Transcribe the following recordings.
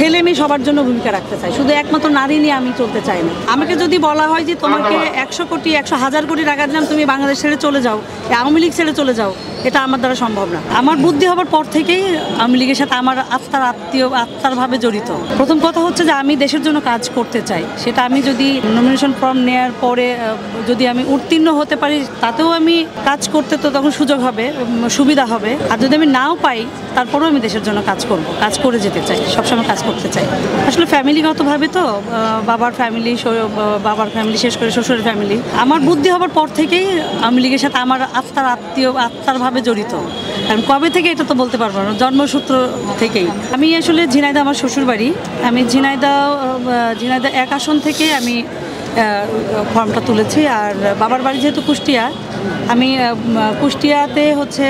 ছেলে মেয়ে সবার জন্য ভূমিকা রাখতে চাই, শুধু একমাত্র নারী নিয়ে আমি চলতে চাই না। আমাকে যদি বলা হয় যে তোমাকে 100 কোটি 100,000 কোটি টাকা দিলাম, তুমি বাংলাদেশ ছেড়ে চলে যাও, আওয়ামী লীগ ছেড়ে চলে যাও, এটা আমার দ্বারা সম্ভব না। আমার বুদ্ধি হবার পর থেকেই আওয়ামী লীগের সাথে আমার আত্মারভাবে জড়িত। প্রথম কথা হচ্ছে যে আমি দেশের জন্য কাজ করতে চাই, সেটা আমি যদি নমিনেশন ফর্ম নেওয়ার পরে যদি আমি উত্তীর্ণ হতে পারি, তাতেও আমি কাজ করতে তো তখন সুযোগ হবে, সুবিধা হবে। আর যদি আমি নাও পাই, তারপরেও আমি দেশের জন্য কাজ করব, কাজ করে যেতে চাই, সবসময় কাজ করতে চাই। আসলে ফ্যামিলিগতভাবে তো বাবার ফ্যামিলি শেষ করে শ্বশুরের ফ্যামিলি। আমার বুদ্ধি হবার পর থেকেই আওয়ামী লীগের সাথে আমার আত্মারভাবে জড়িত। কারণ কবে থেকে এটা তো বলতে পারবো না, জন্মসূত্র থেকেই। আমি আসলে ঝিনাইদহ আমার শ্বশুর বাড়ি, আমি ঝিনাইদহ 1 আসন থেকে আমি ফর্মটা তুলেছি। আর বাবার বাড়ি যেহেতু কুষ্টিয়া, আমি কুষ্টিয়াতে হচ্ছে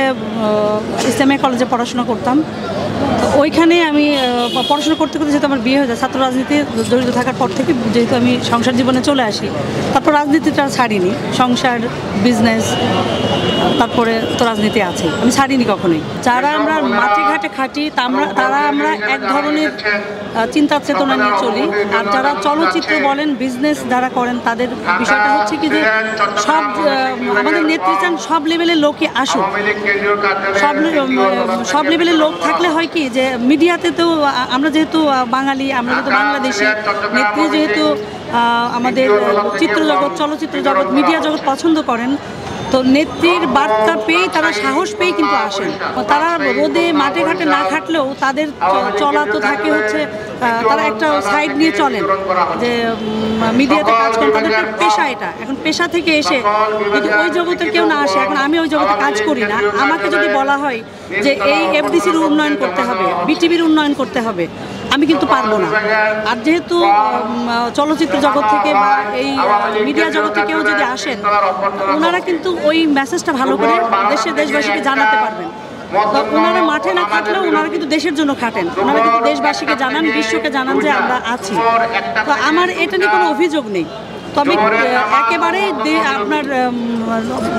ইসলামিয়া কলেজে পড়াশোনা করতাম। তো ওইখানে আমি পড়াশোনা করতে করতে যেহেতু আমার বিয়ে হয়ে যায়, ছাত্র রাজনীতি জড়িত থাকার পর থেকে যেহেতু আমি সংসার জীবনে চলে আসি, তারপর রাজনীতিটা ছাড়িনি। সংসার, বিজনেস, তারপরে তো রাজনীতি আছে, আমি ছাড়িনি কখনোই। যারা আমরা মাঠে ঘাটে খাটি, তারা আমরা এক ধরনের চিন্তা চেতনা নিয়ে চলি। আর যারা চলচ্চিত্র বলেন, বিজনেস যারা করেন, তাদের বিষয়টা হচ্ছে কি যে আমাদের নেত্রী চান সব লেভেলের লোকই আসুক। সব লেভেলের লোক থাকলে হয় কি যে মিডিয়াতে তো আমরা যেহেতু বাঙালি, আমরা যেহেতু বাংলাদেশি, নেত্রী যেহেতু আমাদের চলচ্চিত্র জগৎ, মিডিয়া জগৎ পছন্দ করেন, তো নেত্রীর বার্তা পেয়ে তারা সাহস পেয়ে কিন্তু আসেন। তারা রোদে মাঠে ঘাটে না খাটলেও তাদের চলা তো থাকে হচ্ছে, তারা একটা সাইড নিয়ে চলেন যে মিডিয়াতে কাজ করেন, তাদের পেশা এটা। এখন পেশা থেকে এসে যদি ওই জগতের কেউ না আসে, এখন আমি ওই জগতে কাজ করি না, আমাকে যদি বলা হয় যে এই এফডিসির উন্নয়ন করতে হবে, বিটিভির উন্নয়ন করতে হবে, আমি কিন্তু পারবো না। আর যেহেতু চলচ্চিত্র জগৎ থেকে বা এই মিডিয়া জগৎ থেকেও যদি আসেন, ওনারা কিন্তু ওই মেসেজটা ভালো করে দেশবাসীকে জানাতে পারবেন। ওনারা মাঠে না খাটলেও ওনারা কিন্তু দেশের জন্য খাটেন, ওনারা কিন্তু দেশবাসীকে জানান, বিশ্বকে জানান যে আমরা আছি। তো আমার এটা নিয়ে কোনো অভিযোগ নেই। তবে একেবারে আপনার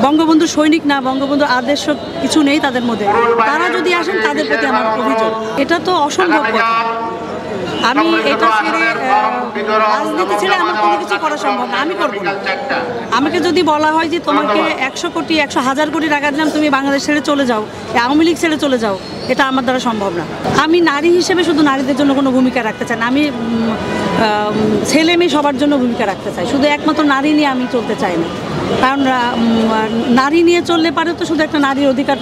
বঙ্গবন্ধু সৈনিক না, বঙ্গবন্ধুর আদর্শ কিছু নেই তাদের মধ্যে, তারা যদি আসেন তাদের প্রতি আমার অভিযোগ। এটা তো অসম্ভব কথা। আমি এটা ছেড়ে রাজনীতি ছেড়ে আমার কোনো কিছু করা সম্ভব না, আমি করবো না। আমাকে যদি বলা হয় যে তোমাকে 100 কোটি 100,000 কোটি টাকা দিলাম, তুমি বাংলাদেশ ছেড়ে চলে যাও, আওয়ামী লীগ ছেড়ে চলে যাও, এটা আমার দ্বারা সম্ভব না। আমি নারী হিসেবে শুধু নারীদের জন্য কোনো ভূমিকা রাখতে চাই না, আমি ছেলে মেয়ে সবার জন্য ভূমিকা রাখতে চাই, শুধু একমাত্র নারী নিয়ে আমি চলতে চাই না। কারণ নারী নিয়ে চললে পারে তো শুধু একটা নারীর অধিকার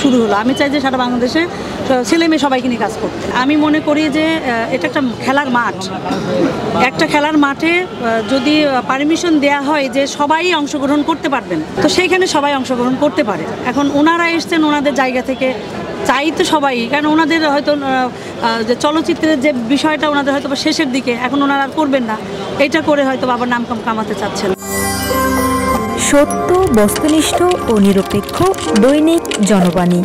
শুরু হলো। আমি চাই যে সারা বাংলাদেশে ছেলে মেয়ে সবাইকে নিয়ে কাজ করতে। আমি মনে করি যে এটা একটা খেলার মাঠ, একটা খেলার মাঠে যদি পারমিশন দেয়া হয় যে সবাই অংশগ্রহণ করতে পারবেন, তো সেইখানে সবাই অংশগ্রহণ করতে পারে। এখন ওনারা এসছেন ওনাদের জায়গা থেকে, চাই তো সবাই, কারণ ওনাদের হয়তো যে চলচ্চিত্রের যে বিষয়টা ওনাদের হয়তো শেষের দিকে, এখন ওনারা আর করবেন না, এটা করে হয়তো আবার নাম কামাতে চাচ্ছেন। সত্য, বস্তুনিষ্ঠ ও নিরপেক্ষ দৈনিক জনবাণী।